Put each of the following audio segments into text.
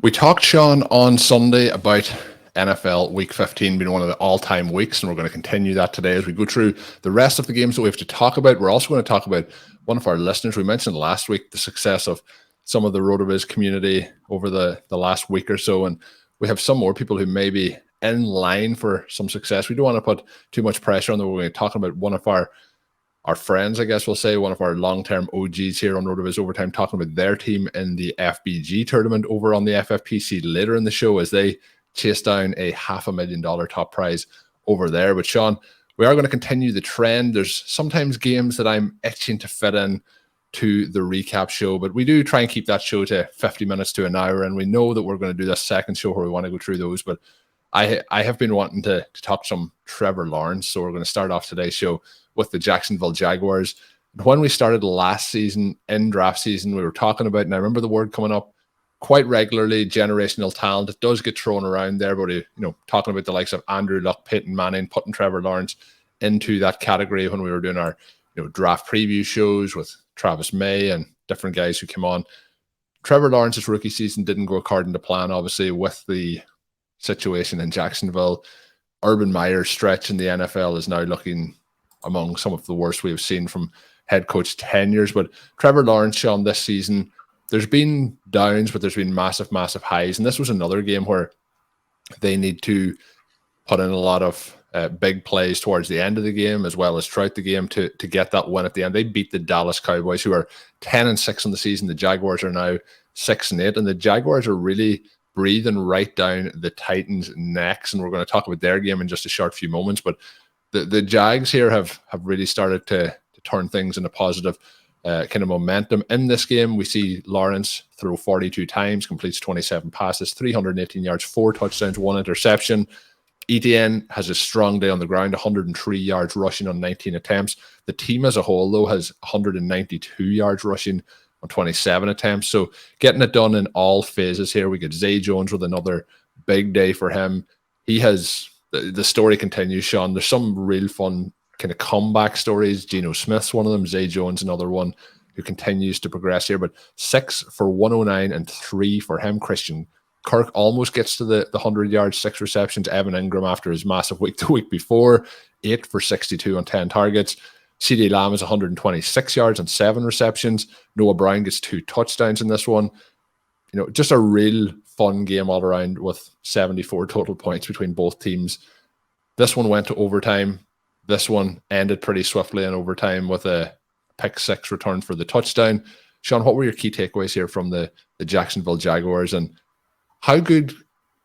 We talked, Shawn, on Sunday about NFL Week 15 being one of the all-time weeks, and we're going to continue that today as we go through the rest of the games that we have to talk about. We're also going to talk about one of our listeners. We mentioned last week the success of some of the RotoViz community over the last week or so, and we have some more people who may be in line for some success. We don't want to put too much pressure on them. We're going to be talking about one of our friends, I guess we'll say, one of our long-term OGs here on RotoViz Overtime, talking about their team in the FBG Tournament over on the FFPC later in the show as they chase down a $500,000 top prize over there. But Shawn, we are going to continue the trend. There's sometimes games that I'm itching to fit in to the recap show, but we do try and keep that show to 50 minutes to an hour, and we know that we're going to do this second show where we want to go through those. But I have been wanting to talk some Trevor Lawrence, so we're going to start off today's show with the Jacksonville Jaguars. When we started last season, in draft season, we were talking about, and I remember the word coming up quite regularly, generational talent. It does get thrown around there, but talking about the likes of Andrew Luck, Peyton Manning, putting Trevor Lawrence into that category when we were doing our draft preview shows with Travis May and different guys who came on. Trevor Lawrence's rookie season didn't go according to plan, obviously, with the situation in Jacksonville. Urban Meyer's stretch in the NFL is now looking among some of the worst we have seen from head coach tenures. But Trevor Lawrence, Shawn, this season, there's been downs, but there's been massive, massive highs. And this was another game where they need to put in a lot of big plays towards the end of the game, as well as throughout the game to get that win at the end. They beat the Dallas Cowboys, who are 10-6 on the season. The Jaguars are now 6-8, and the Jaguars are really breathing right down the Titans' necks. And we're going to talk about their game in just a short few moments. But the Jags here have really started to turn things into positive kind of momentum. In this game, we see Lawrence throw 42 times, completes 27 passes, 318 yards, 4 touchdowns, 1 interception. ETN has a strong day on the ground, 103 yards rushing on 19 attempts. The team as a whole, though, has 192 yards rushing on 27 attempts. So getting it done in all phases here. We get Zay Jones with another big day for him. He has, the story continues, Shawn. There's some real fun kind of comeback stories. Geno Smith's one of them. Zay Jones, another one who continues to progress here. But 6 for 109 and 3 for him. Christian Kirk almost gets to the 100 yards, 6 receptions. Evan Ingram, after his massive week the week before, 8 for 62 on 10 targets. CeeDee Lamb is 126 yards and 7 receptions. Noah Brown gets 2 touchdowns in this one. Just a real fun game all around with 74 total points between both teams. This one went to overtime. This one ended pretty swiftly in overtime with a pick 6 return for the touchdown. Shawn, what were your key takeaways here from the Jacksonville Jaguars, and how good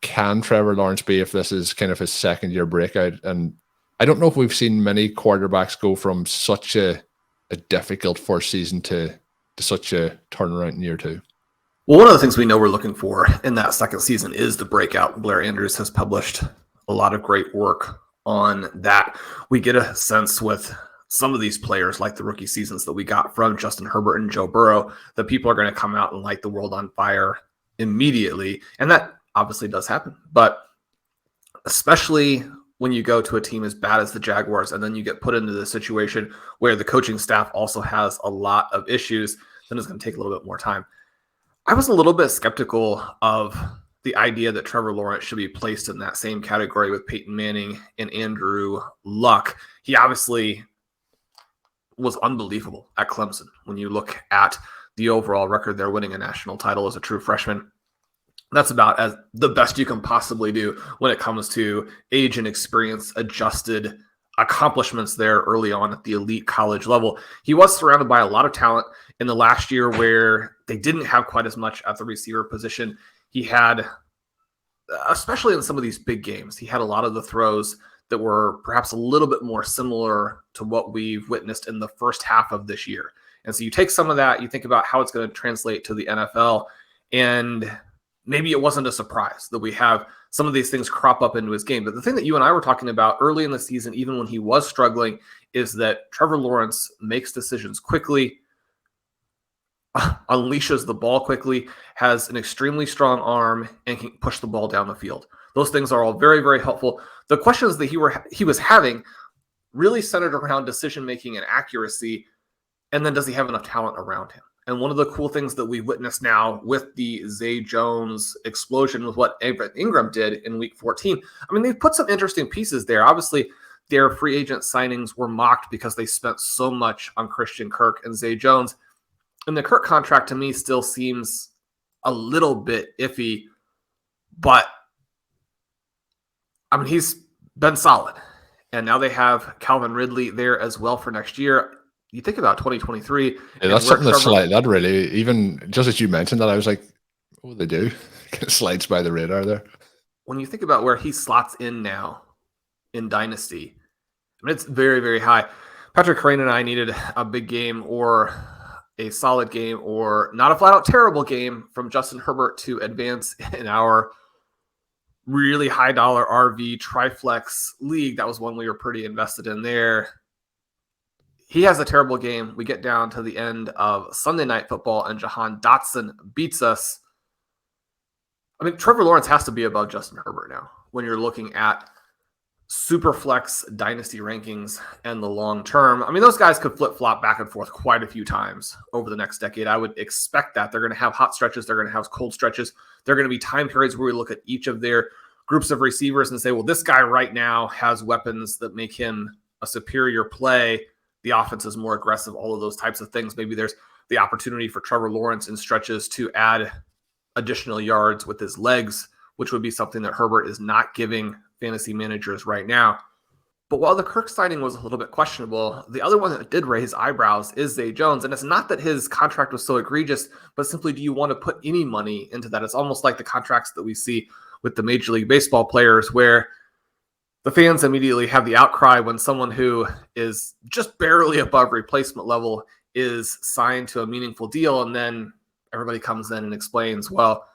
can Trevor Lawrence be if this is kind of his second year breakout? And I don't know if we've seen many quarterbacks go from such a difficult first season to such a turnaround in year 2. Well, one of the things we know we're looking for in that second season is the breakout. Blair Andrews has published a lot of great work on that. We get a sense with some of these players, like the rookie seasons that we got from Justin Herbert and Joe Burrow, that people are going to come out and light the world on fire immediately. And that obviously does happen. But especially when you go to a team as bad as the Jaguars, and then you get put into the situation where the coaching staff also has a lot of issues, then it's going to take a little bit more time. I was a little bit skeptical of the idea that Trevor Lawrence should be placed in that same category with Peyton Manning and Andrew Luck. He obviously was unbelievable at Clemson. When you look at the overall record, they're winning a national title as a true freshman. That's about as the best you can possibly do when it comes to age and experience adjusted accomplishments there early on at the elite college level. He was surrounded by a lot of talent in the last year where they didn't have quite as much at the receiver position. He had, especially in some of these big games, he had a lot of the throws that were perhaps a little bit more similar to what we've witnessed in the first half of this year. And so you take some of that, you think about how it's going to translate to the NFL, and maybe it wasn't a surprise that we have some of these things crop up into his game. But the thing that you and I were talking about early in the season, even when he was struggling, is that Trevor Lawrence makes decisions quickly, unleashes the ball quickly, has an extremely strong arm, and can push the ball down the field. Those things are all very, very helpful. The questions that he was having really centered around decision-making and accuracy, and then does he have enough talent around him? And one of the cool things that we witnessed now with the Zay Jones explosion with what Ingram did in week 14, I mean, they've put some interesting pieces there. Obviously, their free agent signings were mocked because they spent so much on Christian Kirk and Zay Jones. And the Kirk contract to me still seems a little bit iffy, but I mean, he's been solid. And now they have Calvin Ridley there as well for next year. You think about 2023. Yeah, that's something that's like that really, even just as you mentioned that, I was like, what would they do? It slides by the radar there. When you think about where he slots in now in Dynasty, I mean, it's very, very high. Patrick Crane and I needed a big game or a solid game or not a flat-out terrible game from Justin Herbert to advance in our really high-dollar RV Triflex league. That was one we were pretty invested in there. He has a terrible game. We get down to the end of Sunday Night Football, and Jahan Dotson beats us. I mean, Trevor Lawrence has to be above Justin Herbert now when you're looking at Superflex dynasty rankings and the long term. I mean, those guys could flip-flop back and forth quite a few times over the next decade. I would expect that. They're going to have hot stretches. They're going to have cold stretches. There are going to be time periods where we look at each of their groups of receivers and say, well, this guy right now has weapons that make him a superior play. The offense is more aggressive, all of those types of things. Maybe there's the opportunity for Trevor Lawrence in stretches to add additional yards with his legs, which would be something that Herbert is not giving fantasy managers right now. But while the Kirk signing was a little bit questionable, the other one that did raise eyebrows is Zay Jones. And it's not that his contract was so egregious, but simply, do you want to put any money into that? It's almost like the contracts that we see with the Major League Baseball players, where the fans immediately have the outcry when someone who is just barely above replacement level is signed to a meaningful deal. And then everybody comes in and explains, well,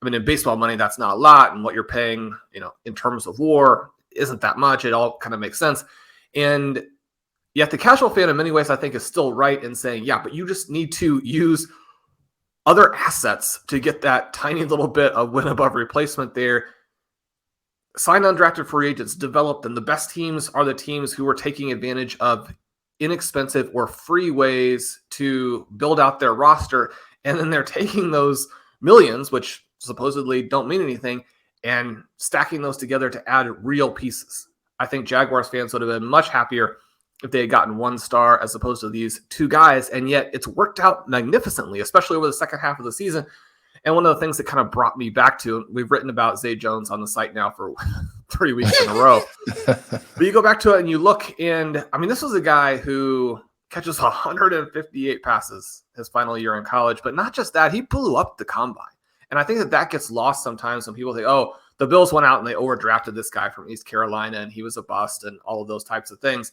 I mean, in baseball money, that's not a lot. And what you're paying, in terms of WAR isn't that much. It all kind of makes sense. And yet the casual fan in many ways, I think, is still right in saying, yeah, but you just need to use other assets to get that tiny little bit of win above replacement there. Sign undrafted free agents, develop them. The best teams are the teams who are taking advantage of inexpensive or free ways to build out their roster. And then they're taking those millions, which supposedly don't mean anything, and stacking those together to add real pieces. I think Jaguars fans would have been much happier if they had gotten one star as opposed to these two guys. And yet it's worked out magnificently, especially over the second half of the season. And one of the things that kind of brought me back to, we've written about Zay Jones on the site now for 3 weeks in a row. But you go back to it and you look, and I mean, this was a guy who catches 158 passes his final year in college. But not just that, he blew up the combine. And I think that gets lost sometimes when people think, oh, the Bills went out and they overdrafted this guy from East Carolina and he was a bust and all of those types of things.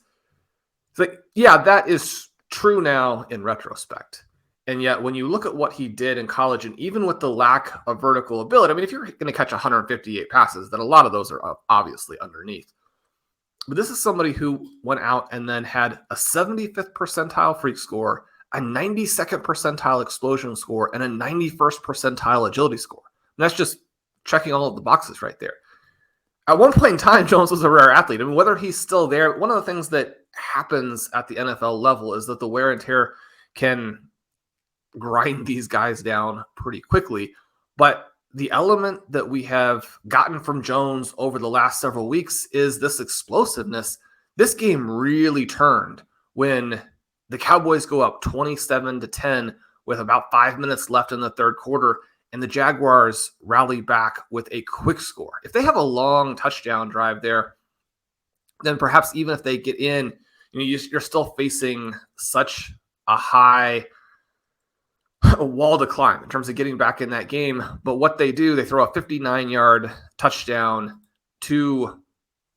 It's like, yeah, that is true now in retrospect. And yet when you look at what he did in college, and even with the lack of vertical ability, I mean, if you're going to catch 158 passes, then a lot of those are obviously underneath. But this is somebody who went out and then had a 75th percentile freak score, a 92nd percentile explosion score, and a 91st percentile agility score. And that's just checking all of the boxes right there. At one point in time, Jones was a rare athlete. I mean, whether he's still there, one of the things that happens at the NFL level is that the wear and tear can grind these guys down pretty quickly. But the element that we have gotten from Jones over the last several weeks is this explosiveness. This game really turned when the Cowboys go up 27-10 with about 5 minutes left in the third quarter, and the Jaguars rally back with a quick score. If they have a long touchdown drive there, then perhaps even if they get in, you're still facing such a high wall to climb in terms of getting back in that game. But what they do, they throw a 59-yard touchdown to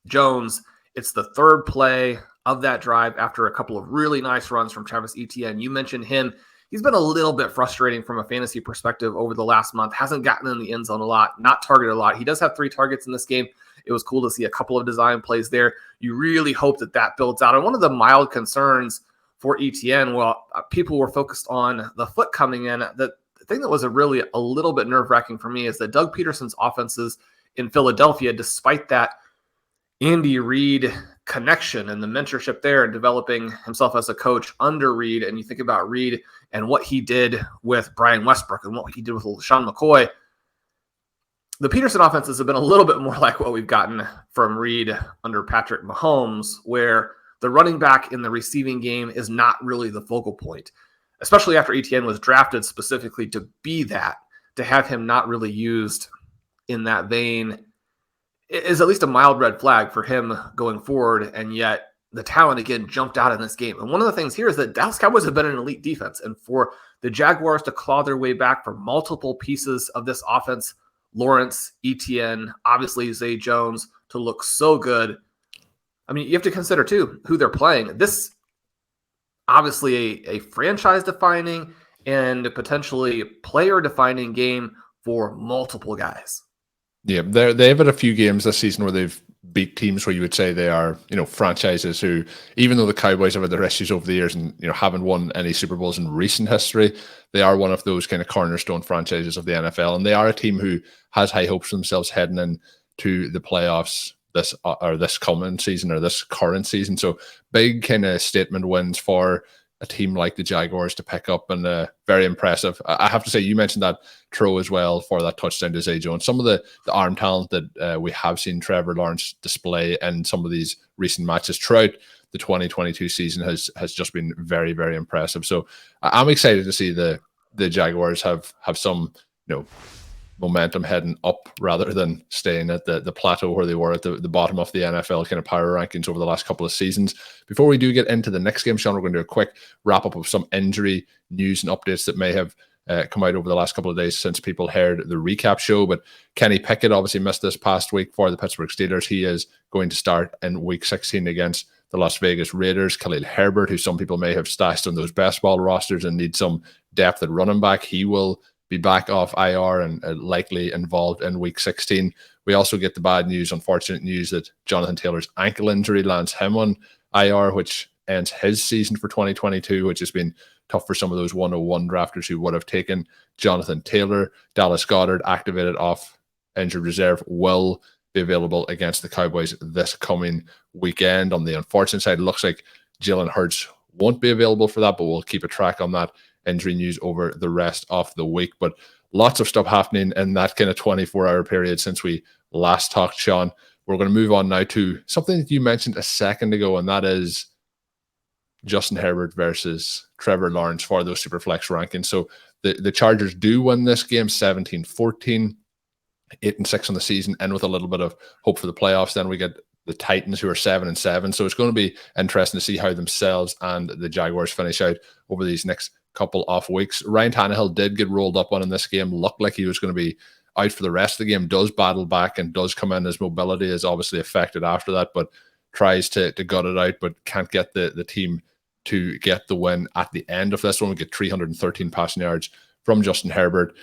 Jones. It's the third play of that drive after a couple of really nice runs from Travis Etienne. You mentioned him. He's been a little bit frustrating from a fantasy perspective over the last month. Hasn't gotten in the end zone a lot, not targeted a lot. He does have 3 targets in this game. It was cool to see a couple of design plays there. You really hope that builds out. And one of the mild concerns for Etienne, well, people were focused on the foot coming in. The thing that was a little bit nerve-wracking for me is that Doug Peterson's offenses in Philadelphia, despite that Andy Reid connection and the mentorship there and developing himself as a coach under Reid. And you think about Reid and what he did with Brian Westbrook and what he did with Sean McCoy. The Peterson offenses have been a little bit more like what we've gotten from Reid under Patrick Mahomes, where the running back in the receiving game is not really the focal point, especially after Etienne was drafted specifically to be that. To have him not really used in that vein is at least a mild red flag for him going forward. And yet the talent again jumped out in this game. And one of the things here is that Dallas Cowboys have been an elite defense. And for the Jaguars to claw their way back for multiple pieces of this offense, Lawrence, Etienne, obviously Zay Jones, to look so good. I mean, you have to consider too who they're playing. This obviously a franchise-defining and potentially player-defining game for multiple guys. Yeah, they've had a few games this season where they've beat teams where you would say they are, franchises who, even though the Cowboys have had their issues over the years and, haven't won any Super Bowls in recent history, they are one of those kind of cornerstone franchises of the NFL. And they are a team who has high hopes for themselves heading into the playoffs this coming season or this current season. So big kind of statement wins for a team like the Jaguars to pick up, and very impressive. I have to say, you mentioned that throw as well for that touchdown to Zay Jones. Some of the arm talent that we have seen Trevor Lawrence display in some of these recent matches throughout the 2022 season has just been very, very impressive. So I'm excited to see the Jaguars have some momentum heading up rather than staying at the plateau where they were at the bottom of the NFL kind of power rankings over the last couple of seasons. Before we do get into the next game, Shawn, we're going to do a quick wrap up of some injury news and updates that may have come out over the last couple of days since people heard the recap show. But Kenny Pickett obviously missed this past week for the Pittsburgh Steelers. He is going to start in week 16 against the Las Vegas Raiders. Khalil Herbert, who some people may have stashed on those best ball rosters and need some depth at running back, he will be back off IR and likely involved in week 16. We also get the bad news, unfortunate news, that Jonathan Taylor's ankle injury lands him on IR, which ends his season for 2022, which has been tough for some of those 101 drafters who would have taken Jonathan Taylor. Dallas Goedert, activated off injured reserve, will be available against the Cowboys this coming weekend. On the unfortunate side, it looks like Jalen Hurts won't be available for that, but we'll keep a track on that injury news over the rest of the week. But lots of stuff happening in that kind of 24-hour period since we last talked, Shawn. We're going to move on now to something that you mentioned a second ago, and that is Justin Herbert versus Trevor Lawrence for those Superflex rankings. So the Chargers do win this game 17-14, 8-6 on the season, and with a little bit of hope for the playoffs. Then we get the Titans, who are 7-7. So it's going to be interesting to see how themselves and the Jaguars finish out over these next couple off weeks. Ryan Tannehill did get rolled up on in this game. Looked like he was going to be out for the rest of the game. Does battle back and does come in. His mobility is obviously affected after that, but tries to gut it out, but can't get the team to get the win at the end of this one. We get 313 passing yards from Justin Herbert.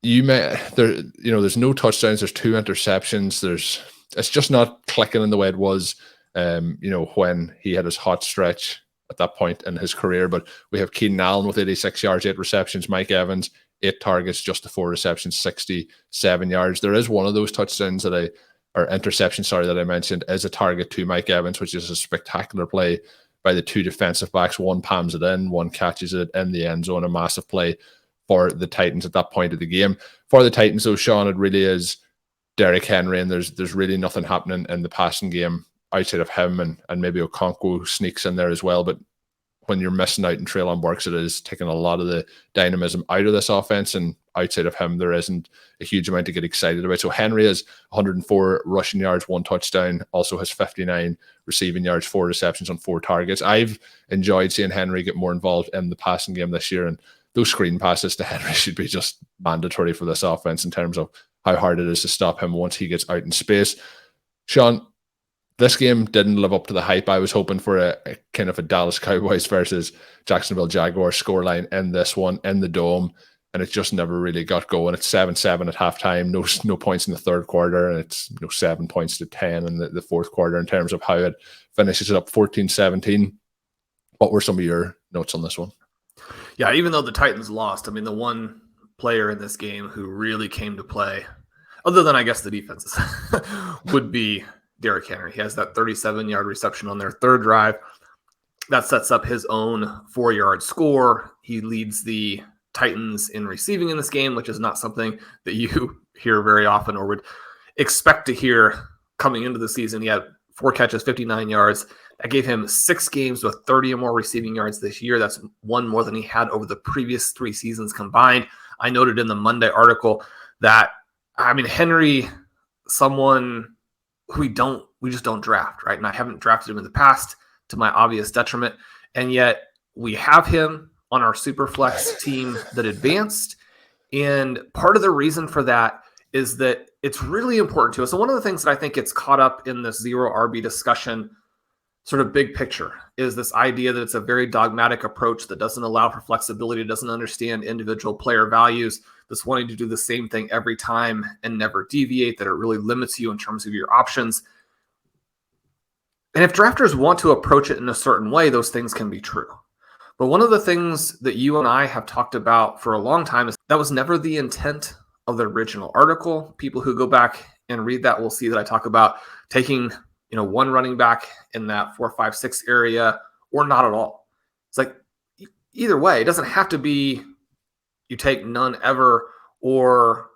There's no touchdowns. There's 2 interceptions. It's just not clicking in the way it was, when he had his hot stretch at that point in his career. But we have Keenan Allen with 86 yards, 8 receptions. Mike Evans, 8 targets, just the 4 receptions, 67 yards. There is one of those touchdowns interceptions that I mentioned as a target to Mike Evans, which is a spectacular play by the 2 defensive backs. One palms it in, one catches it in the end zone. A massive play for the Titans at that point of the game. For the Titans, though, Shawn, it really is Derrick Henry, and there's really nothing happening in the passing game outside of him, and maybe Okonkwo sneaks in there as well. But when you're missing out in Treylon Burks, it is taking a lot of the dynamism out of this offense, and outside of him, there isn't a huge amount to get excited about. So Henry has 104 rushing yards, 1 touchdown, also has 59 receiving yards, 4 receptions on 4 targets. I've enjoyed seeing Henry get more involved in the passing game this year, and those screen passes to Henry should be just mandatory for this offense in terms of how hard it is to stop him once he gets out in space. Shawn, this game didn't live up to the hype. I was hoping for a kind of a Dallas Cowboys versus Jacksonville Jaguars scoreline in this one, in the Dome, and it just never really got going. It's 7-7 at halftime, no points in the third quarter, and it's 7 points to 10 in the fourth quarter in terms of how it finishes it up 14-17. What were some of your notes on this one? Yeah, even though the Titans lost, I mean, the one player in this game who really came to play, other than I guess the defenses, would be Derrick Henry. He has that 37-yard reception on their third drive. That sets up his own 4-yard score. He leads the Titans in receiving in this game, which is not something that you hear very often or would expect to hear coming into the season. He had 4 catches, 59 yards. That gave him 6 games with 30 or more receiving yards this year. That's one more than he had over the previous 3 seasons combined. I noted in the Monday article that, Henry, someone who we just don't draft, right? And I haven't drafted him in the past to my obvious detriment. And yet we have him on our Superflex team that advanced. And part of the reason for that is that it's really important to us. So one of the things that I think gets caught up in this zero RB discussion, sort of big picture, is this idea that it's a very dogmatic approach that doesn't allow for flexibility, doesn't understand individual player values, that's wanting to do the same thing every time and never deviate, that it really limits you in terms of your options. And if drafters want to approach it in a certain way, those things can be true. But one of the things that you and I have talked about for a long time is that was never the intent of the original article. People who go back and read that will see that I talk about taking, one running back in that 4, 5, 6 area or not at all. It's like either way, it doesn't have to be you take none ever, or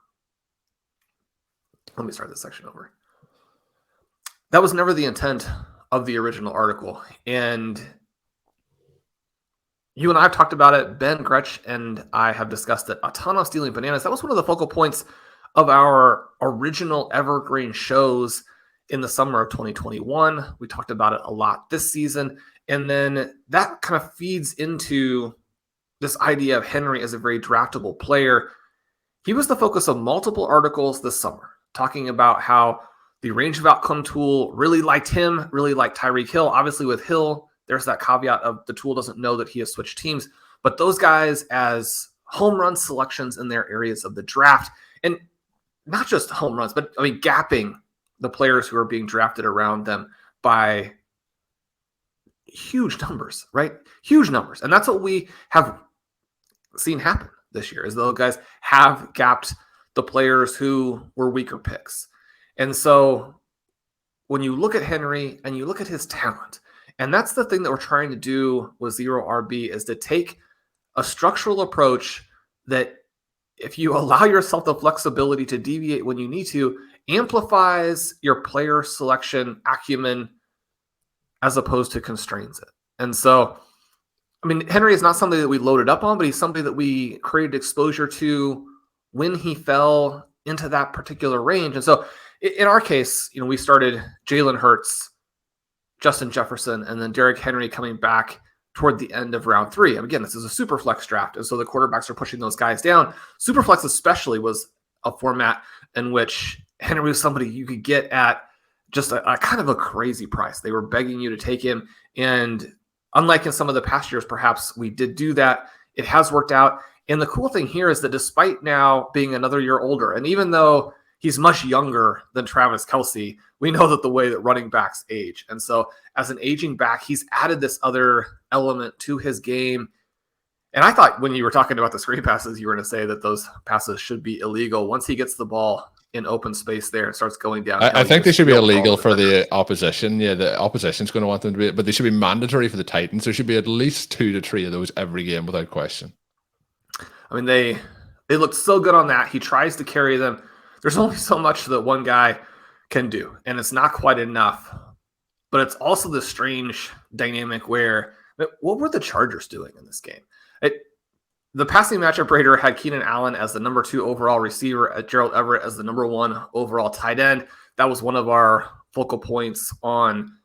let me start this section over. That was never the intent of the original article. And you and I have talked about it. Ben Gretsch and I have discussed it a ton on Stealing Bananas. That was one of the focal points of our original evergreen shows in the summer of 2021. We talked about it a lot this season. And then that kind of feeds into this idea of Henry as a very draftable player. He was the focus of multiple articles this summer, talking about how the range of outcome tool really liked him, really liked Tyreek Hill. Obviously with Hill, there's that caveat of the tool doesn't know that he has switched teams, but those guys as home run selections in their areas of the draft, and not just home runs, but gapping the players who are being drafted around them by huge numbers, right? Huge numbers. And that's what we have seen happen this year, is those guys have gapped the players who were weaker picks. And so when you look at Henry and you look at his talent, and that's the thing that we're trying to do with zero RB, is to take a structural approach that, if you allow yourself the flexibility to deviate when you need to, amplifies your player selection acumen as opposed to constrains it. And so, Henry is not somebody that we loaded up on, but he's somebody that we created exposure to when he fell into that particular range. And so in our case, we started Jalen Hurts, Justin Jefferson, and then Derrick Henry coming back toward the end of round 3. And again, this is a super flex draft, and so the quarterbacks are pushing those guys down. Super flex especially was a format in which Henry was somebody you could get at just a kind of a crazy price. They were begging you to take him. And unlike in some of the past years, perhaps we did do that. It has worked out. And the cool thing here is that despite now being another year older, and even though he's much younger than Travis Kelce, we know that the way that running backs age. And so as an aging back, he's added this other element to his game. And I thought when you were talking about the screen passes, you were going to say that those passes should be illegal. Once he gets the ball in open space there, it starts going down. I think they should be illegal for the opposition. Yeah, the opposition's going to want them to be, but they should be mandatory for the Titans. There should be at least 2 to 3 of those every game without question. They looked so good on that. He tries to carry them. There's only so much that one guy can do, and it's not quite enough. But it's also this strange dynamic where, what were the Chargers doing in this game? The passing matchup rater had Keenan Allen as the number 2 overall receiver, at Gerald Everett as the number 1 overall tight end. That was one of our focal points on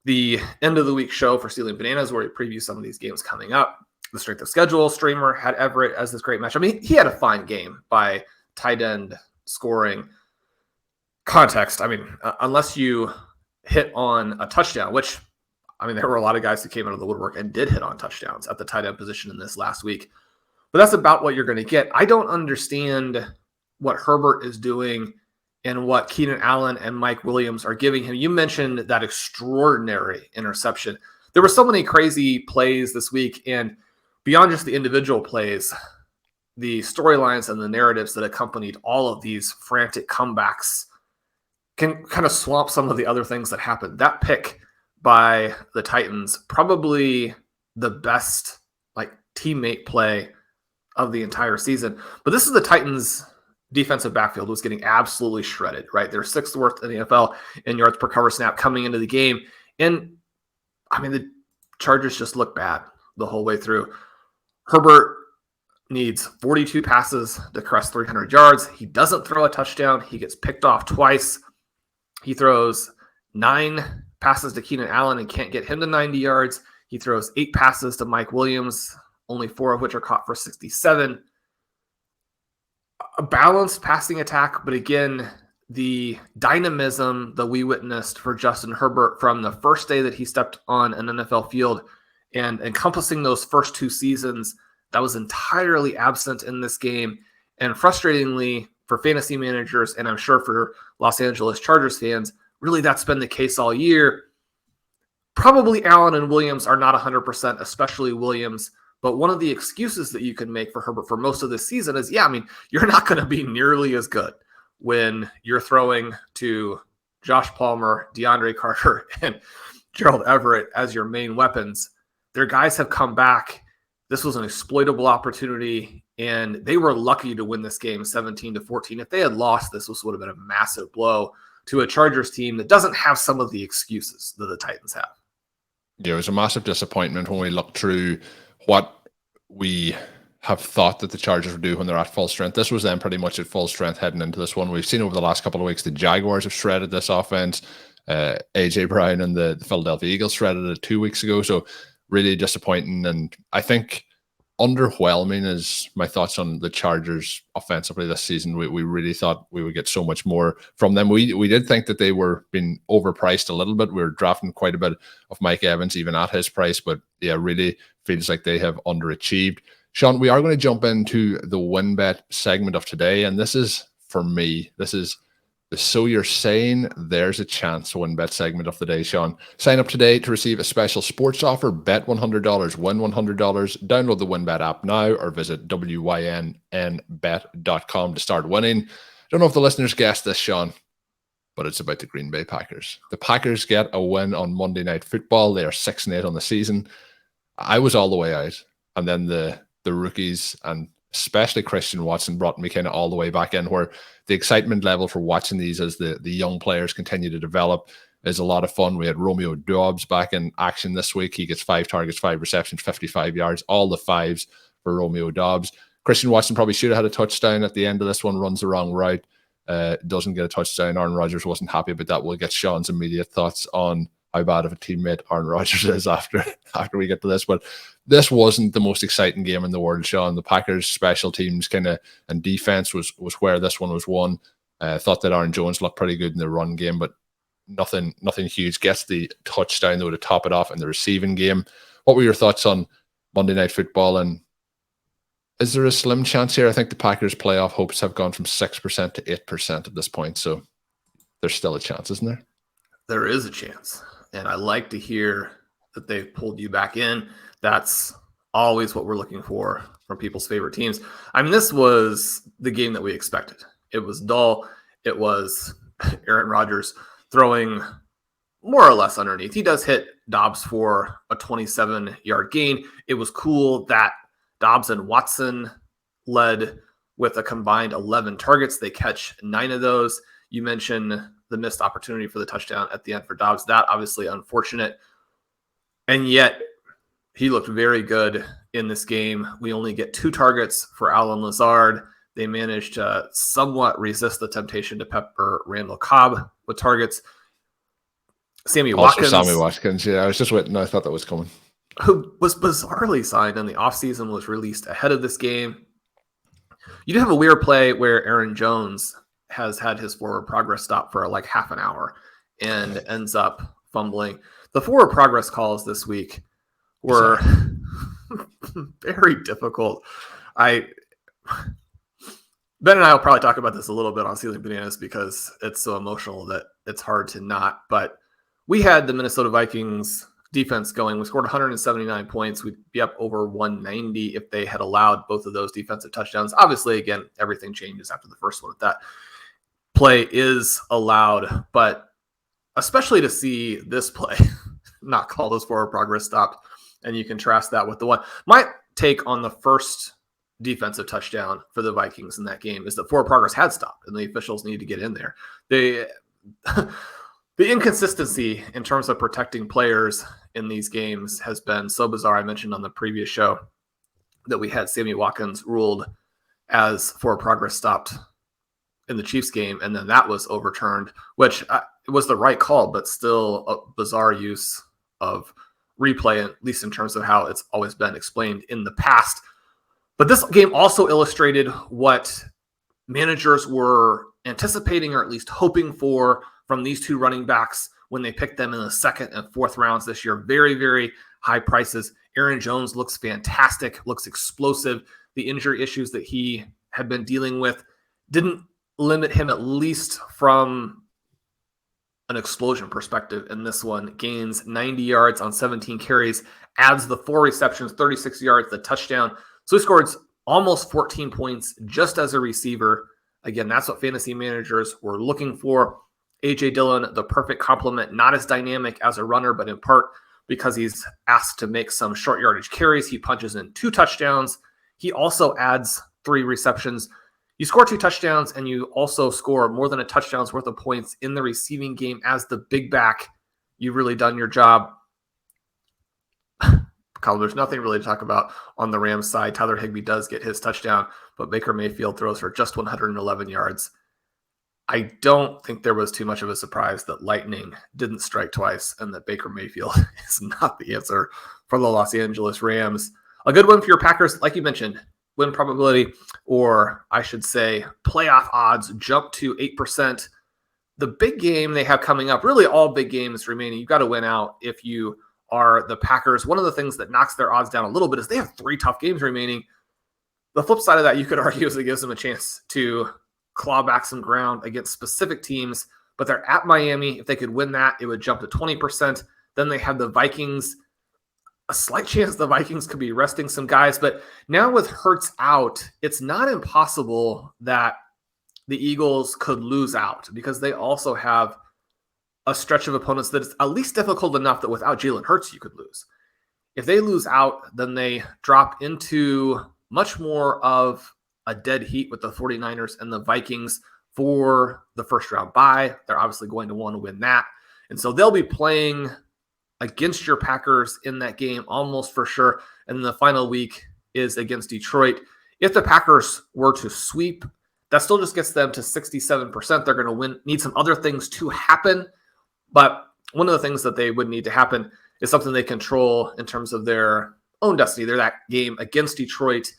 the end of the week show for Stealing Bananas, where we preview some of these games coming up. The strength of schedule streamer had Everett as this great matchup. He had a fine game by tight end scoring context. Unless you hit on a touchdown, which, there were a lot of guys who came out of the woodwork and did hit on touchdowns at the tight end position in this last week. But that's about what you're going to get. I don't understand what Herbert is doing and what Keenan Allen and Mike Williams are giving him. You mentioned that extraordinary interception. There were so many crazy plays this week, and beyond just the individual plays, the storylines and the narratives that accompanied all of these frantic comebacks can kind of swamp some of the other things that happened. That pick by the Titans, probably the best like teammate play of the entire season. But this is the Titans defensive backfield was getting absolutely shredded, right? They're 6th worst in the NFL in yards per cover snap coming into the game. And I mean, the Chargers just look bad the whole way through. Herbert needs 42 passes to crest 300 yards. He doesn't throw a touchdown. He gets picked off twice. He throws 9 passes to Keenan Allen and can't get him to 90 yards. He throws 8 passes to Mike Williams, only 4 of which are caught for 67. A balanced passing attack, but again, the dynamism that we witnessed for Justin Herbert from the first day that he stepped on an NFL field and encompassing those first 2 seasons, that was entirely absent in this game. And frustratingly for fantasy managers, and I'm sure for Los Angeles Chargers fans, really that's been the case all year. Probably Allen and Williams are not 100%, especially Williams. But one of the excuses that you can make for Herbert for most of this season is, you're not going to be nearly as good when you're throwing to Josh Palmer, DeAndre Carter, and Gerald Everett as your main weapons. Their guys have come back. This was an exploitable opportunity, and they were lucky to win this game 17-14. If they had lost, this would have been a massive blow to a Chargers team that doesn't have some of the excuses that the Titans have. Yeah, it was a massive disappointment when we looked through what we have thought that the Chargers would do when they're at full strength. This was them pretty much at full strength heading into this one. We've seen over the last couple of weeks the Jaguars have shredded this offense. AJ Brown and the Philadelphia Eagles shredded it 2 weeks ago. So really disappointing. And I think underwhelming is my thoughts on the Chargers offensively this season. We really thought we would get so much more from them. We did think that they were being overpriced a little bit. We were drafting quite a bit of Mike Evans even at his price, but yeah, really feels like they have underachieved. Shawn, we are going to jump into the WinBet segment of today, and this is, for me, this is the So You're Saying There's a Chance WinBet segment of the day, Shawn. Sign up today to receive a special sports offer. Bet $100, win $100. Download the WinBet app now or visit wynnbet.com to start winning. I don't know if the listeners guessed this, Shawn, but it's about the Green Bay Packers. The Packers get a win on Monday Night Football. They are 6-8 on the season. I was all the way out, and then the rookies and especially Christian Watson brought me kind of all the way back in, where the excitement level for watching these as the young players continue to develop is a lot of fun. We had Romeo Doubs back in action this week. He gets 5 targets, 5 receptions, 55 yards, all the 5s for Romeo Doubs. Christian Watson probably should have had a touchdown at the end of this one, runs the wrong route, doesn't get a touchdown. Aaron Rodgers wasn't happy about that. We'll get Shawn's immediate thoughts on how bad of a teammate Aaron Rodgers is after we get to this. But this wasn't the most exciting game in the world, Shawn. The Packers' special teams and defense was where this one was won. Thought that Aaron Jones looked pretty good in the run game, but nothing huge. Gets the touchdown, though, to top it off in the receiving game. What were your thoughts on Monday Night Football? And is there a slim chance here? I think the Packers' playoff hopes have gone from 6% to 8% at this point. So there's still a chance, isn't there? There is a chance. And I like to hear that they've pulled you back in. That's always what we're looking for from people's favorite teams. I mean, this was the game that we expected. It was dull. It was Aaron Rodgers throwing more or less underneath. He does hit Doubs for a 27-yard gain. It was cool that Doubs and Watson led with a combined 11 targets. They catch 9 of those. You mentioned the missed opportunity for the touchdown at the end for Doubs. That obviously unfortunate. And yet he looked very good in this game. We only get 2 targets for Allen Lazard. They managed to somewhat resist the temptation to pepper Randall Cobb with targets. Sammy Watkins. Yeah, I was just waiting. I thought that was coming. Who was bizarrely signed in the offseason, was released ahead of this game. You did have a weird play where Aaron Jones has had his forward progress stop for like half an hour and ends up fumbling. The forward progress calls this week were very difficult. Ben and I will probably talk about this a little bit on Ceiling Bananas because it's so emotional that it's hard to not. But we had the Minnesota Vikings defense going. We scored 179 points. We'd be up over 190 if they had allowed both of those defensive touchdowns. Obviously, again, everything changes after the first one at that. play is allowed, but especially to see this play not called as forward progress stopped, and you contrast that with the one. My take on the first defensive touchdown for the Vikings in that game is that forward progress had stopped, and the officials needed to get in there. The inconsistency in terms of protecting players in these games has been so bizarre. I mentioned on the previous show that we had Sammy Watkins ruled as forward progress stopped in the Chiefs game, and then that was overturned, which it was the right call, but still a bizarre use of replay, at least in terms of how it's always been explained in the past. But this game also illustrated what managers were anticipating, or at least hoping for, from these two running backs when they picked them in the second and fourth rounds this year. Very, very high prices. Aaron Jones looks fantastic, looks explosive. The injury issues that he had been dealing with didn't limit him, at least from an explosion perspective in this one. Gains 90 yards on 17 carries, adds the 4 receptions, 36 yards, the touchdown. So he scored almost 14 points just as a receiver. Again, that's what fantasy managers were looking for. A.J. Dillon, the perfect complement, not as dynamic as a runner, but in part because he's asked to make some short yardage carries. He punches in 2 touchdowns. He also adds 3 receptions. You score 2 touchdowns, and you also score more than a touchdown's worth of points in the receiving game as the big back. You've really done your job. Colm, there's nothing really to talk about on the Rams side. Tyler Higbee does get his touchdown, but Baker Mayfield throws for just 111 yards. I don't think there was too much of a surprise that lightning didn't strike twice and that Baker Mayfield is not the answer for the Los Angeles Rams. A good win for your Packers, like you mentioned. Win probability, or I should say playoff odds, jump to 8%. The big game they have coming up, really all big games remaining, you've got to win out if you are the Packers. One of the things that knocks their odds down a little bit is they have 3 tough games remaining. The flip side of that, you could argue, is it gives them a chance to claw back some ground against specific teams, but they're at Miami. If they could win that, it would jump to 20%. Then they have the Vikings. A slight chance the Vikings could be resting some guys, but now with Hurts out, it's not impossible that the Eagles could lose out, because they also have a stretch of opponents that is at least difficult enough that without Jalen Hurts, you could lose. If they lose out, then they drop into much more of a dead heat with the 49ers and the Vikings for the first round bye. They're obviously going to want to win that. And so they'll be playing against your Packers in that game almost for sure. And then the final week is against Detroit. If the Packers were to sweep, that still just gets them to 67%. They're going to win, need some other things to happen. But one of the things that they would need to happen is something they control in terms of their own destiny. They're that game against Detroit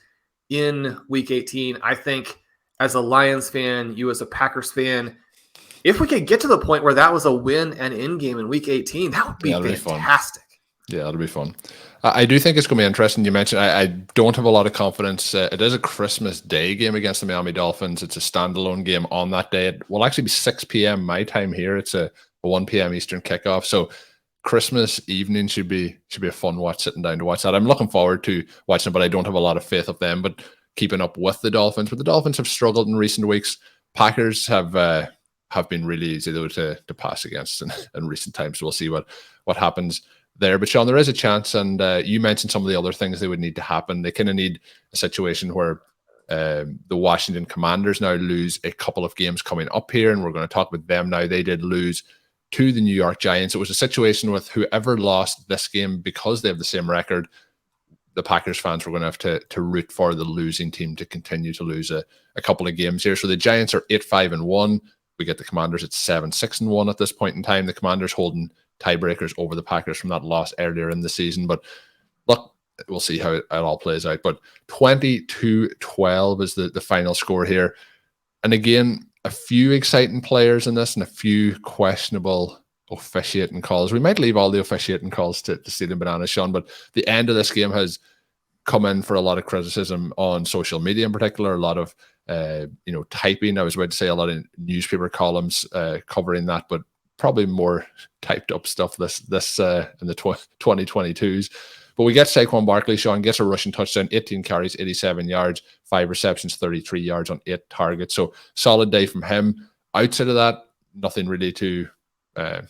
in week 18. I think as a Lions fan, you as a Packers fan, if we could get to the point where that was a win and in game in week 18, that would be fantastic. Yeah, that'll be fun. I do think it's going to be interesting. You mentioned I don't have a lot of confidence. It is a Christmas Day game against the Miami Dolphins. It's a standalone game on that day. It will actually be 6 p.m. my time here. It's a 1 p.m. Eastern kickoff. So Christmas evening should be a fun watch, sitting down to watch that. I'm looking forward to watching it, but I don't have a lot of faith of them. But keeping up with the Dolphins. But the Dolphins have struggled in recent weeks. Packers have been really easy though to pass against in recent times. So we'll see what happens there. But Shawn, there is a chance, and you mentioned some of the other things they would need to happen. They kind of need a situation where the Washington Commanders now lose a couple of games coming up here, and we're going to talk about them now. They did lose to the New York Giants. It was a situation with whoever lost this game, because they have the same record, the Packers fans were going to have to root for the losing team to continue to lose a couple of games here. So the Giants are 8-5-1. We get the Commanders at 7-6-1 at this point in time. The Commanders holding tiebreakers over the Packers from that loss earlier in the season. But look, we'll see how it all plays out. But 22-12 is the final score here. And again, a few exciting players in this and a few questionable officiating calls. We might leave all the officiating calls to Stealing Bananas, Shawn, but the end of this game has come in for a lot of criticism on social media in particular, a lot of typing. I was about to say a lot of newspaper columns covering that, but probably more typed up stuff this in the 2022s. But we get Saquon Barkley. Shawn gets a rushing touchdown, 18 carries, 87 yards, 5 receptions, 33 yards on 8 targets. So solid day from him. outside of that, nothing really to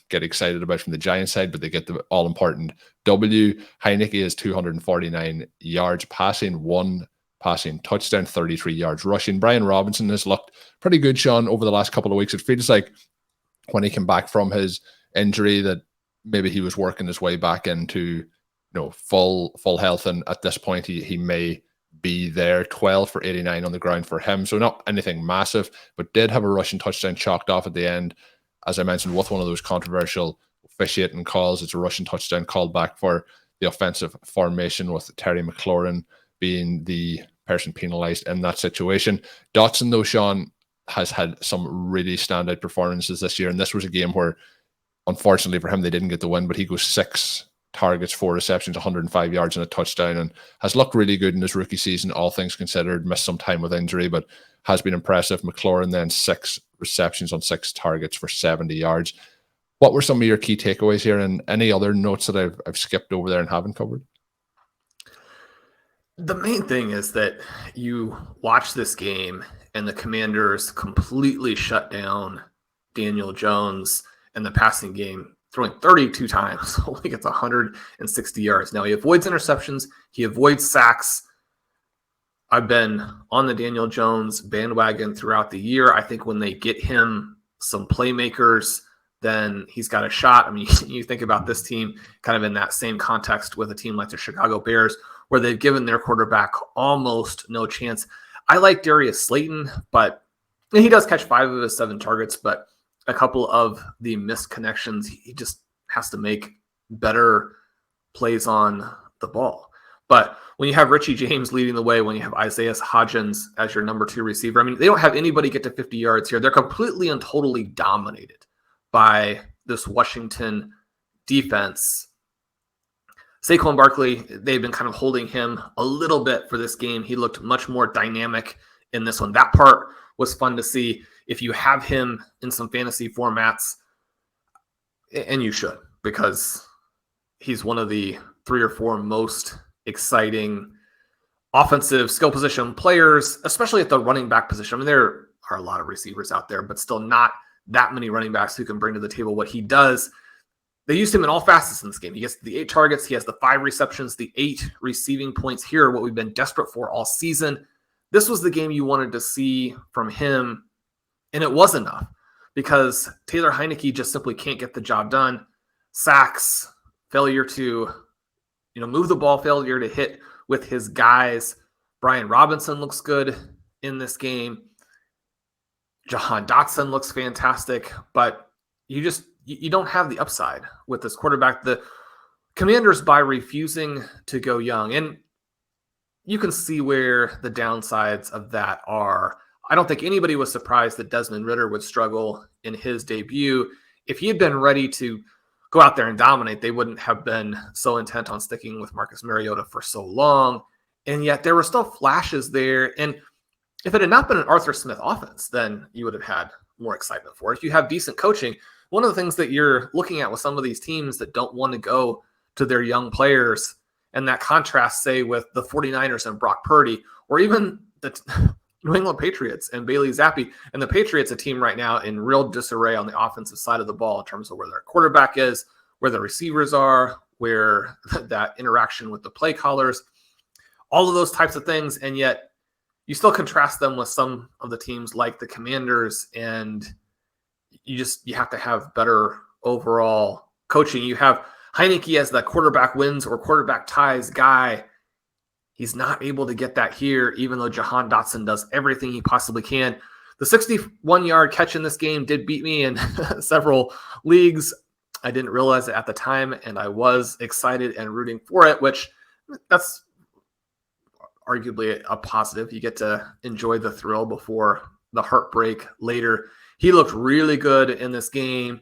get excited about from the Giants side, but they get the all-important W. Heineke is 249 yards passing, 1 passing touchdown, 33 yards rushing. Brian Robinson has looked pretty good, Shawn, over the last couple of weeks. It feels like when he came back from his injury that maybe he was working his way back into full health, and at this point he may be there. 12 for 89 on the ground for him, so not anything massive, but did have a rushing touchdown chalked off at the end, as I mentioned, with one of those controversial officiating calls. It's a rushing touchdown called back for the offensive formation, with Terry McLaurin being the person penalized in that situation. Dotson, though, Shawn, has had some really standout performances this year, and this was a game where, unfortunately for him, they didn't get the win, but he goes 6 targets, 4 receptions, 105 yards and a touchdown, and has looked really good in his rookie season, all things considered. Missed some time with injury, but has been impressive. McLaurin then 6 receptions on 6 targets for 70 yards. What were some of your key takeaways here, and any other notes that I've skipped over there and haven't covered? The main thing is that you watch this game and the Commanders completely shut down Daniel Jones in the passing game, throwing 32 times. Only gets 160 yards. Now, he avoids interceptions. He avoids sacks. I've been on the Daniel Jones bandwagon throughout the year. I think when they get him some playmakers, then he's got a shot. I mean, you think about this team kind of in that same context with a team like the Chicago Bears, where they've given their quarterback almost no chance. I like Darius Slayton, but he does catch 5 of his 7 targets, but a couple of the missed connections, he just has to make better plays on the ball. But when you have Richie James leading the way, when you have Isaiah Hodgins as your number 2 receiver, I mean, they don't have anybody get to 50 yards here. They're completely and totally dominated by this Washington defense. Saquon Barkley, they've been kind of holding him a little bit for this game. He looked much more dynamic in this one. That part was fun to see. If you have him in some fantasy formats, and you should, because he's one of the 3 or 4 most exciting offensive skill position players, especially at the running back position. I mean, there are a lot of receivers out there, but still not that many running backs who can bring to the table what he does. They used him in all facets in this game. He gets the 8 targets. He has the 5 receptions, the 8 receiving points here, what we've been desperate for all season. This was the game you wanted to see from him, and it was enough because Taylor Heineke just simply can't get the job done. Sacks, failure to move the ball, failure to hit with his guys. Brian Robinson looks good in this game. Jahan Dotson looks fantastic, but you don't have the upside with this quarterback. The Commanders, by refusing to go young, and you can see where the downsides of that are. I don't think anybody was surprised that Desmond Ridder would struggle in his debut. If he had been ready to go out there and dominate, they wouldn't have been so intent on sticking with Marcus Mariota for so long. And yet there were still flashes there. And if it had not been an Arthur Smith offense, then you would have had more excitement for it. If you have decent coaching, one of the things that you're looking at with some of these teams that don't want to go to their young players, and that contrast, say, with the 49ers and Brock Purdy, or even the New England Patriots and Bailey Zappi. And the Patriots, a team right now in real disarray on the offensive side of the ball in terms of where their quarterback is, where the receivers are, where that interaction with the play callers, all of those types of things. And yet you still contrast them with some of the teams like the Commanders, and you have to have better overall coaching. You have Heineke as the quarterback wins or quarterback ties guy. He's not able to get that here, even though Jahan Dotson does everything he possibly can. The 61-yard catch in this game did beat me in several leagues. I didn't realize it at the time, and I was excited and rooting for it, which that's arguably a positive. You get to enjoy the thrill before the heartbreak later. He looked really good in this game.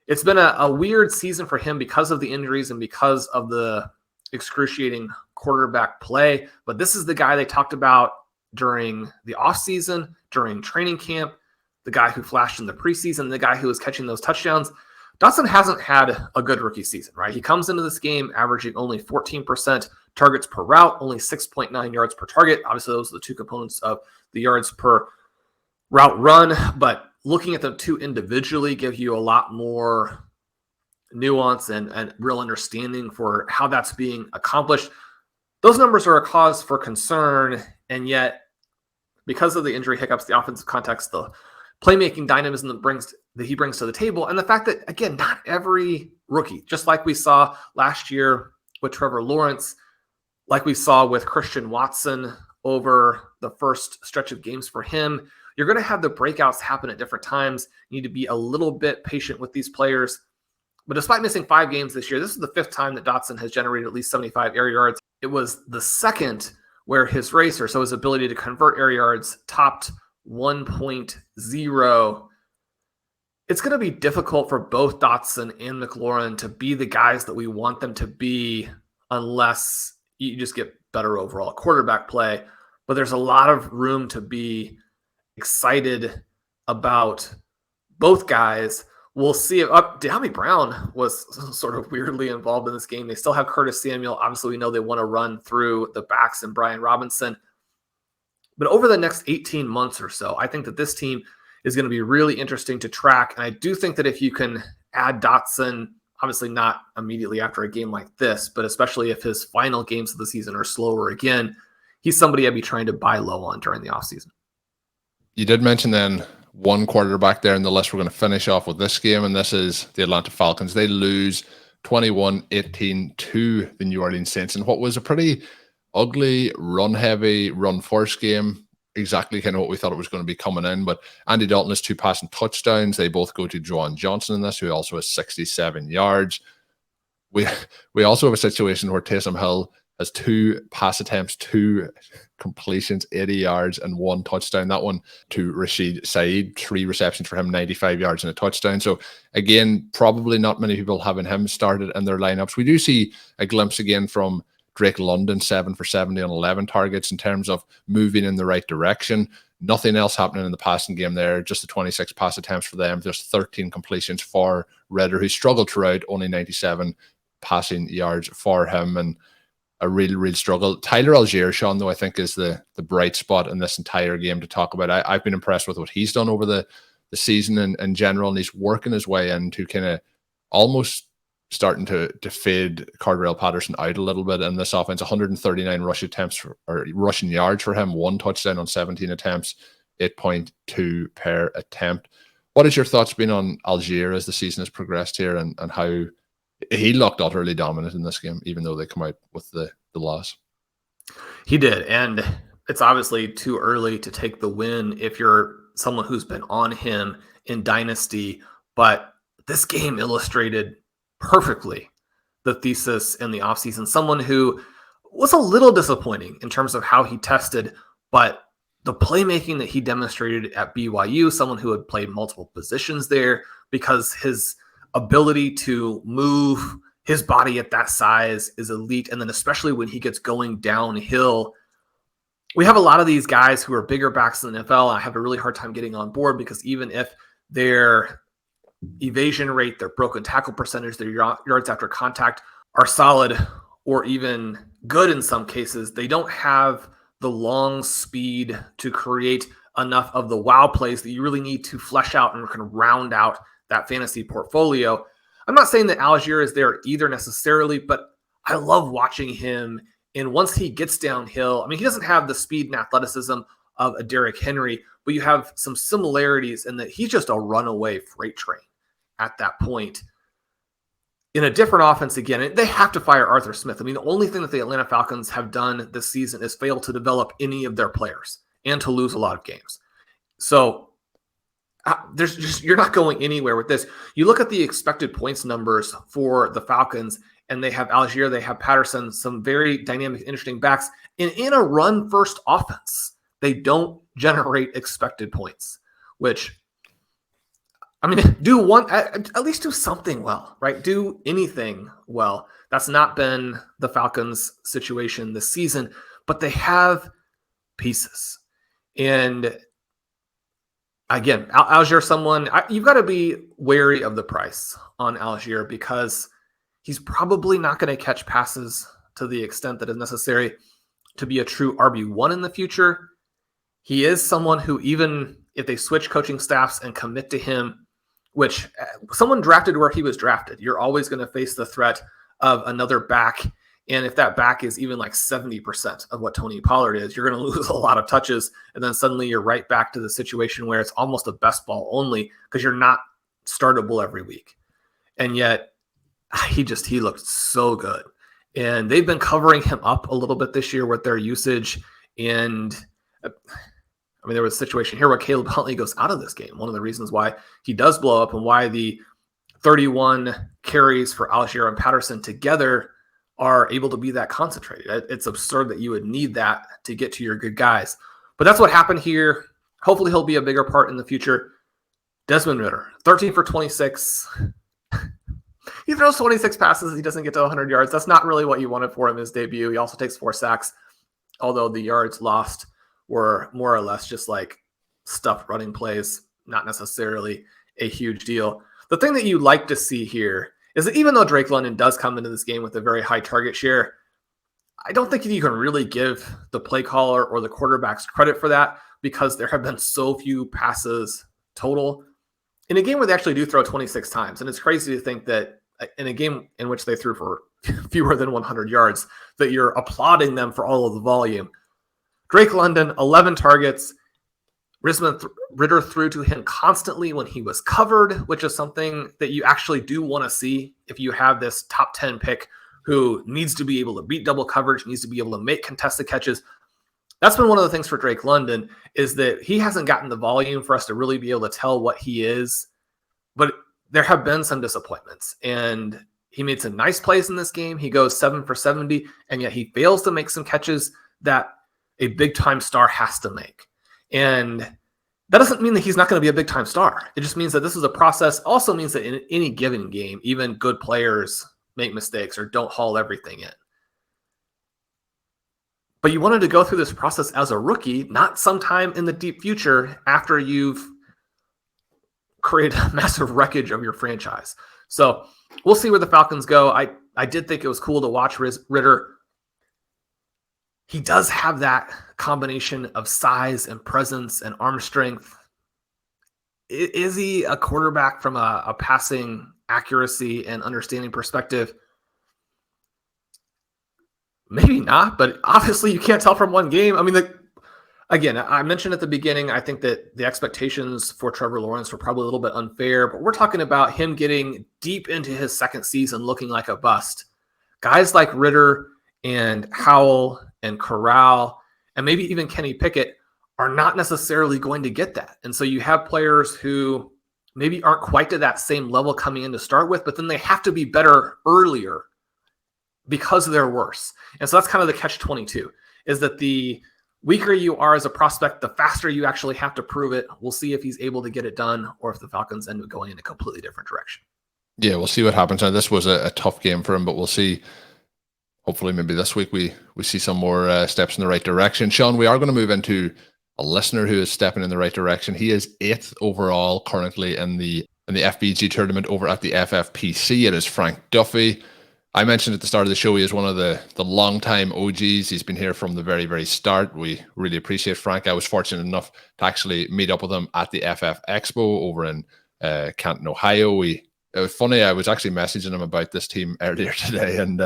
It's been a weird season for him because of the injuries and because of the excruciating quarterback play. But this is the guy they talked about during the offseason, during training camp, the guy who flashed in the preseason, the guy who was catching those touchdowns. Dotson hasn't had a good rookie season, right? He comes into this game averaging only 14% targets per route, only 6.9 yards per target. Obviously, those are the two components of the yards per route run, but looking at the two individually give you a lot more nuance and real understanding for how that's being accomplished. Those numbers are a cause for concern, and yet because of the injury hiccups, the offensive context, the playmaking dynamism that he brings to the table, and the fact that, again, not every rookie, just like we saw last year with Trevor Lawrence, like we saw with Christian Watson over the first stretch of games for him, you're going to have the breakouts happen at different times. You need to be a little bit patient with these players. But despite missing 5 games this year, this is the 5th time that Dotson has generated at least 75 air yards. It was the 2nd where his racer, so his ability to convert air yards, topped 1.0. It's going to be difficult for both Dotson and McLaurin to be the guys that we want them to be unless you just get better overall quarterback play. But there's a lot of room to be excited about both guys. We'll see if De'Ami Brown was sort of weirdly involved in this game. They still have Curtis Samuel. Obviously, we know they want to run through the backs and Brian Robinson. But over the next 18 months or so, I think that this team is going to be really interesting to track. And I do think that if you can add Dotson, obviously not immediately after a game like this, but especially if his final games of the season are slower again, he's somebody I'd be trying to buy low on during the offseason. You did mention then one quarterback there in the list. We're going to finish off with this game, and this is the Atlanta Falcons. They lose 21-18 to the New Orleans Saints in what was a pretty ugly, run-heavy, run-first game. Exactly kind of what we thought it was going to be coming in. But Andy Dalton has 2 passing touchdowns. They both go to Jahan Johnson in this, who also has 67 yards. We also have a situation where Taysom Hill has 2 pass attempts, 2 completions, 80 yards, and 1 touchdown. That one to Rashid Saeed, 3 receptions for him, 95 yards and a touchdown. So again, probably not many people having him started in their lineups. We do see a glimpse again from Drake London, 7 for 70 on 11 targets in terms of moving in the right direction. Nothing else happening in the passing game there. Just the 26 pass attempts for them. Just 13 completions for Redder, who struggled throughout, only 97 passing yards for him. And a real struggle. Tyler Allgeier, Shawn, though, I think is the bright spot in this entire game to talk about. I've been impressed with what he's done over the season in general, and he's working his way into kind of almost starting to fade Cardell Patterson out a little bit in this offense. 139 rush attempts or rushing yards for him, 1 touchdown on 17 attempts, 8.2 per attempt. What has your thoughts been on Allgeier as the season has progressed here, and how he looked utterly dominant in this game, even though they come out with the loss? He did, and it's obviously too early to take the win if you're someone who's been on him in Dynasty, but this game illustrated perfectly the thesis in the offseason. Someone who was a little disappointing in terms of how he tested, but the playmaking that he demonstrated at BYU, someone who had played multiple positions there, because his ability to move his body at that size is elite. And then especially when he gets going downhill, we have a lot of these guys who are bigger backs in the NFL. I have a really hard time getting on board because even if their evasion rate, their broken tackle percentage, their yards after contact are solid or even good in some cases, they don't have the long speed to create enough of the wow plays that you really need to flesh out and kind of round out that fantasy portfolio. I'm not saying that Allgeier is there either necessarily, but I love watching him. And once he gets downhill, I mean, he doesn't have the speed and athleticism of a Derrick Henry, but you have some similarities in that he's just a runaway freight train at that point. In a different offense again, they have to fire Arthur Smith. I mean, the only thing that the Atlanta Falcons have done this season is fail to develop any of their players and to lose a lot of games. So you're not going anywhere with this. You look at the expected points numbers for the Falcons, and they have Allgeier, they have Patterson, some very dynamic, interesting backs. And in a run-first offense, they don't generate expected points, which, I mean, at least do something well, right? Do anything well. That's not been the Falcons' situation this season, but they have pieces. And again, Allgeier, you've got to be wary of the price on Allgeier because he's probably not going to catch passes to the extent that is necessary to be a true RB1 in the future. He is someone who, even if they switch coaching staffs and commit to him, which someone drafted where he was drafted, you're always going to face the threat of another back. And if that back is even like 70% of what Tony Pollard is, you're going to lose a lot of touches. And then suddenly you're right back to the situation where it's almost a best ball only because you're not startable every week. And yet he looked so good. And they've been covering him up a little bit this year with their usage. And I mean, there was a situation here where Caleb Huntley goes out of this game. One of the reasons why he does blow up and why the 31 carries for Allgeier and Patterson together are able to be that concentrated. It's absurd that you would need that to get to your good guys. But that's what happened here. Hopefully he'll be a bigger part in the future. Desmond Ridder, 13 for 26. He throws 26 passes. He doesn't get to 100 yards. That's not really what you wanted for him in his debut. He also takes 4 sacks, although the yards lost were more or less just like stuffed running plays, not necessarily a huge deal. The thing that you like to see here is that even though Drake London does come into this game with a very high target share, I don't think you can really give the play caller or the quarterbacks credit for that because there have been so few passes total in a game where they actually do throw 26 times. And it's crazy to think that in a game in which they threw for fewer than 100 yards, that you're applauding them for all of the volume. Drake London, 11 targets. Ridder threw to him constantly when he was covered, which is something that you actually do want to see if you have this top 10 pick who needs to be able to beat double coverage, needs to be able to make contested catches. That's been one of the things for Drake London is that he hasn't gotten the volume for us to really be able to tell what he is, but there have been some disappointments and he made some nice plays in this game. He goes 7 for 70 and yet he fails to make some catches that a big time star has to make. And that doesn't mean that he's not going to be a big time star. It just means that this is a process. Also means that in any given game, even good players make mistakes or don't haul everything in. But you wanted to go through this process as a rookie, not sometime in the deep future after you've created a massive wreckage of your franchise. So we'll see where the Falcons go. I did think it was cool to watch Ridder. He does have that combination of size and presence and arm strength. Is he a quarterback from a passing accuracy and understanding perspective? Maybe not, but obviously you can't tell from one game. I mean, again, I mentioned at the beginning, I think that the expectations for Trevor Lawrence were probably a little bit unfair, but we're talking about him getting deep into his second season looking like a bust. Guys like Ridder and Howell and Corral and maybe even Kenny Pickett are not necessarily going to get that. And so you have players who maybe aren't quite to that same level coming in to start with, but then they have to be better earlier because they're worse. And so that's kind of the catch-22, is that the weaker you are as a prospect, the faster you actually have to prove it. We'll see if he's able to get it done or if the Falcons end up going in a completely different direction. Yeah, we'll see what happens. Now, this was a tough game for him, but we'll see. Hopefully, maybe this week we see some more steps in the right direction. Shawn, we are going to move into a listener who is stepping in the right direction. He is 8th overall currently in the FBG tournament over at the FFPC. It is Frank Duffy. I mentioned at the start of the show he is one of the longtime OGs. He's been here from the very, very start. We really appreciate Frank. I was fortunate enough to actually meet up with him at the FF Expo over in Canton, Ohio. It was funny, I was actually messaging him about this team earlier today, and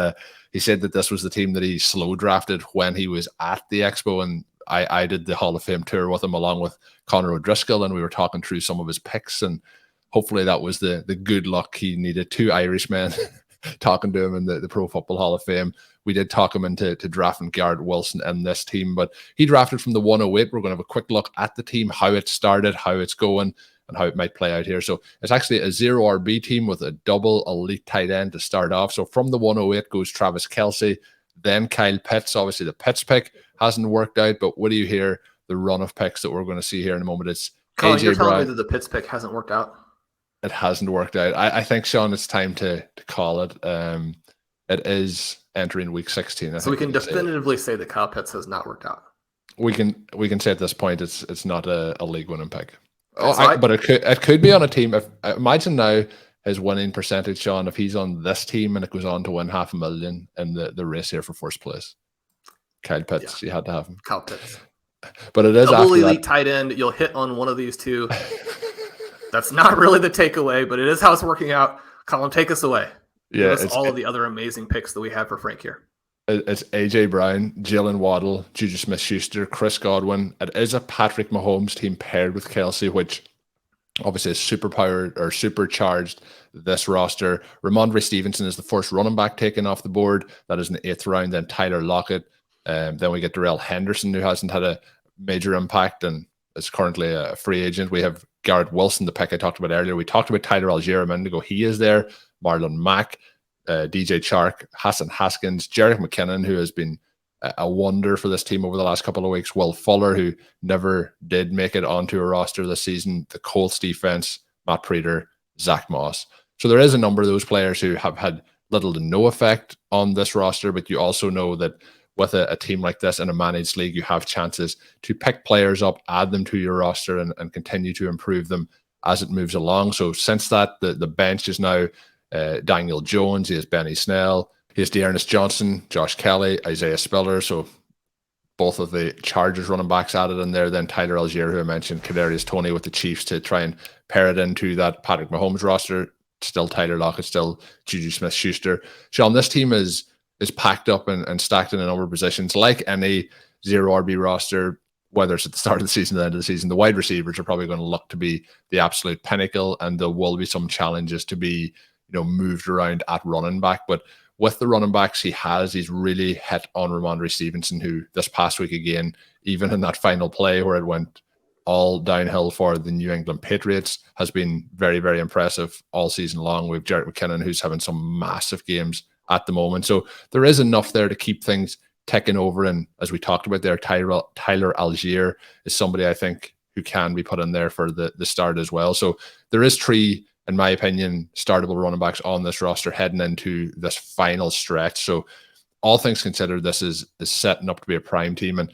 he said that this was the team that he slow drafted when he was at the Expo, and I did the Hall of Fame tour with him along with Connor O'Driscoll, and we were talking through some of his picks, and hopefully that was the good luck he needed. 2 Irishmen talking to him in the Pro Football Hall of Fame. We did talk him into drafting Garrett Wilson and this team, but he drafted from the 108. We're going to have a quick look at the team, how it started, how it's going, and how it might play out here. So it's actually a 0 RB team with a double elite tight end to start off. So from the 108 goes Travis Kelce, then Kyle Pitts. Obviously the Pitts pick hasn't worked out, but what do you hear the run of picks that we're going to see here in a moment? It's Colm, AJ you're telling Brown. me that the Pitts pick hasn't worked out? It hasn't worked out. I think, Shawn, it's time to call it. It is entering week 16. So we can definitively say that Kyle Pitts has not worked out. We can say at this point it's not a league winning pick. So but it could be on a team. If imagine now his winning percentage, Shawn, if he's on this team and it goes on to win $500,000 in the race here for first place. Kyle Pitts, you had to have him. Kyle Pitts. But it is double after elite that. tight end. You'll hit on one of these two. That's not really the takeaway, but it is how it's working out. Colm, take us away. Yeah, Give us all of the other amazing picks that we have for Frank here. It's AJ Brown, Jalen Waddle, Juju Smith-Schuster, Chris Godwin. It is a Patrick Mahomes team paired with Kelsey, which obviously is superpowered or supercharged this roster. Ramondre Stevenson is the first running back taken off the board. That is in the 8th round. Then Tyler Lockett. Then we get Darrell Henderson, who hasn't had a major impact and is currently a free agent. We have Garrett Wilson, the pick I talked about earlier. We talked about Tyler Allgeier a minute ago. He is there. Marlon Mack, DJ Chark, Hassan Haskins, Jerick McKinnon, who has been a wonder for this team over the last couple of weeks. Will Fuller, who never did make it onto a roster this season. The Colts defense, Matt Prater, Zach Moss. So there is a number of those players who have had little to no effect on this roster, but you also know that with a team like this in a managed league, you have chances to pick players up, add them to your roster, and continue to improve them as it moves along. So since that, the bench is now Daniel Jones, he has Benny Snell, he has Dearness Johnson, Josh Kelly, Isaiah Spiller. So both of the Chargers running backs added in there. Then Tyler Allgeier, who I mentioned, Kadarius Toney with the Chiefs to try and pair it into that Patrick Mahomes roster. Still Tyler Lockett, still Juju Smith-Schuster. Shawn, this team is packed up and stacked in a number of positions. Like any zero RB roster, whether it's at the start of the season or the end of the season, the wide receivers are probably going to look to be the absolute pinnacle, and there will be some challenges to be, moved around at running back. But with the running backs he's really hit on Ramondre Stevenson, who this past week again, even in that final play where it went all downhill for the New England Patriots, has been very, very impressive all season long. We have Jerick McKinnon, who's having some massive games at the moment. So there is enough there to keep things ticking over. And as we talked about there, Tyler Allgeier is somebody I think who can be put in there for the start as well. So there is 3, in my opinion, startable running backs on this roster heading into this final stretch. So all things considered, this is setting up to be a prime team. And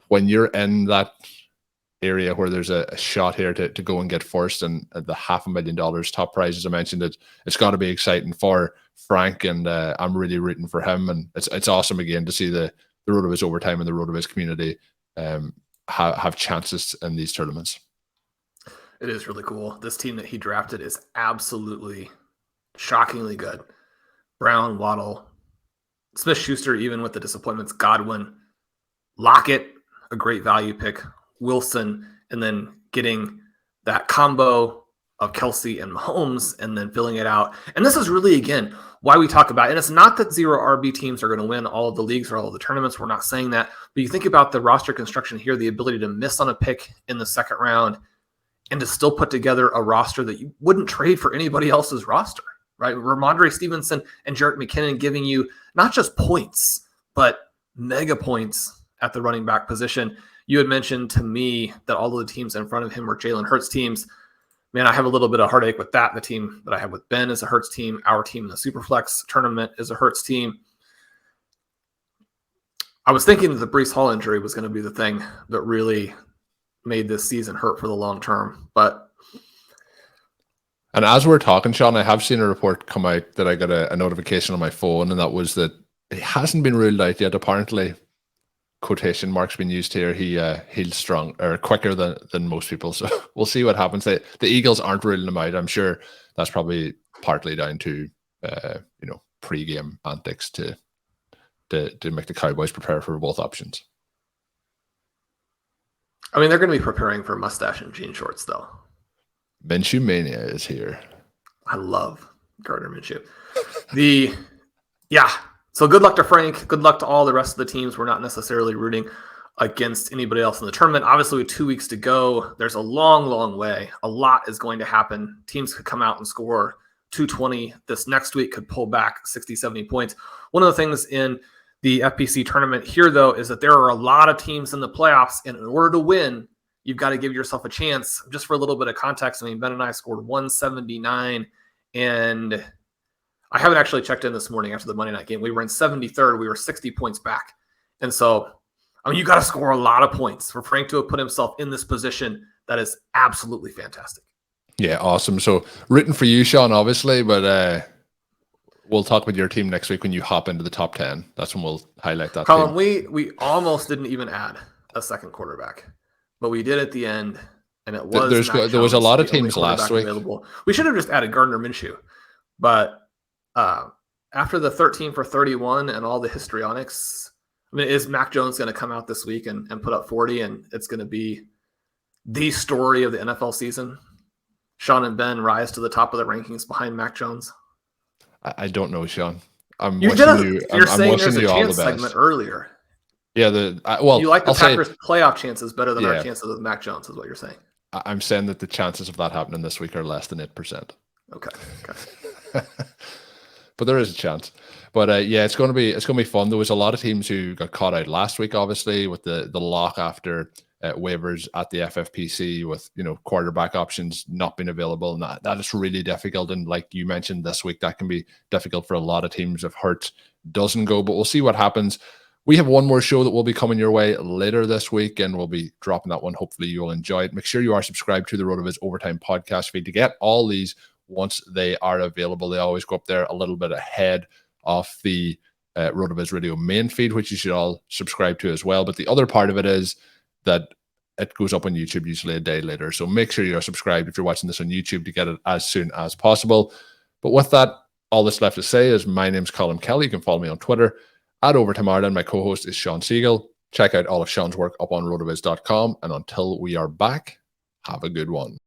when you're in that area where there's a shot here to go and get first, and the $500,000 top prize, as I mentioned, it's got to be exciting for Frank, and I'm really rooting for him. And it's awesome again to see the RotoViz Overtime and the RotoViz community have chances in these tournaments. It is really cool. This team that he drafted is absolutely shockingly good. Brown, Waddle, Smith-Schuster, even with the disappointments, Godwin, Lockett, a great value pick, Wilson, and then getting that combo of Kelsey and Mahomes and then filling it out. And this is really, again, why we talk about it. And it's not that zero RB teams are going to win all of the leagues or all of the tournaments. We're not saying that. But you think about the roster construction here, the ability to miss on a pick in the second round and to still put together a roster that you wouldn't trade for anybody else's roster, right? Ramondre Stevenson and Jerick McKinnon giving you not just points, but mega points at the running back position. You had mentioned to me that all of the teams in front of him were Jalen Hurts teams. Man, I have a little bit of heartache with that. The team that I have with Ben is a Hurts team. Our team in the Superflex tournament is a Hurts team. I was thinking that the Breece Hall injury was going to be the thing that really made this season hurt for the long term. And as we're talking, Shawn, I have seen a report come out that I got a notification on my phone, and that was that it hasn't been ruled out yet. Apparently, quotation marks being used here, he heals strong or quicker than most people. So we'll see what happens. The Eagles aren't ruling him out. I'm sure that's probably partly down to pre-game antics to make the Cowboys prepare for both options. I mean, they're going to be preparing for mustache and jean shorts, though. Minshew Mania is here. I love Gardner Minshew. So good luck to Frank. Good luck to all the rest of the teams. We're not necessarily rooting against anybody else in the tournament. Obviously, with 2 weeks to go, there's a long, long way. A lot is going to happen. Teams could come out and score 220 this next week, could pull back 60, 70 points. One of the things in the FPC tournament here, though, is that there are a lot of teams in the playoffs, and in order to win, you've got to give yourself a chance. Just for a little bit of context, I mean, Ben and I scored 179, and I haven't actually checked in this morning after the Monday night game. We were in 73rd. We were 60 points back. And so, I mean, you got to score a lot of points for Frank to have put himself in this position. That is absolutely fantastic. Yeah, awesome. So rooting for you, Shawn, obviously, but we'll talk with your team next week when you hop into the top 10. That's when we'll highlight that. Colm, we almost didn't even add a second quarterback, but we did at the end, and it was there was a lot of teams last week. Available. We should have just added Gardner Minshew, but after the 13 for 31 and all the histrionics, I mean, is Mac Jones going to come out this week and put up 40, and it's going to be the story of the NFL season? Shawn and Ben rise to the top of the rankings behind Mac Jones. I don't know, Shawn. I'm You're saying there's a chance segment earlier. Yeah, well, you like the Packers' playoff chances better than our chances with Mac Jones, is what you're saying. I'm saying that the chances of that happening this week are less than 8%. Okay. But there is a chance. But yeah, it's going to be fun. There was a lot of teams who got caught out last week, obviously, with the lock after waivers at the FFPC, with quarterback options not being available, and that is really difficult. And like you mentioned this week, that can be difficult for a lot of teams if Hurts doesn't go. But we'll see what happens. We have one more show that will be coming your way later this week, and we'll be dropping that one. Hopefully you'll enjoy it. Make sure you are subscribed to the RotoViz Overtime podcast feed to get all these once they are available. They always go up there a little bit ahead of the RotoViz Radio main feed, which you should all subscribe to as well. But the other part of it is that it goes up on YouTube usually a day later. So make sure you're subscribed if you're watching this on YouTube to get it as soon as possible. But with that, all that's left to say is my name's Colm Kelly. You can follow me on Twitter at Overtime Ireland. My co-host is Shawn Siegele. Check out all of Shawn's work up on rotoviz.com. And until we are back, have a good one.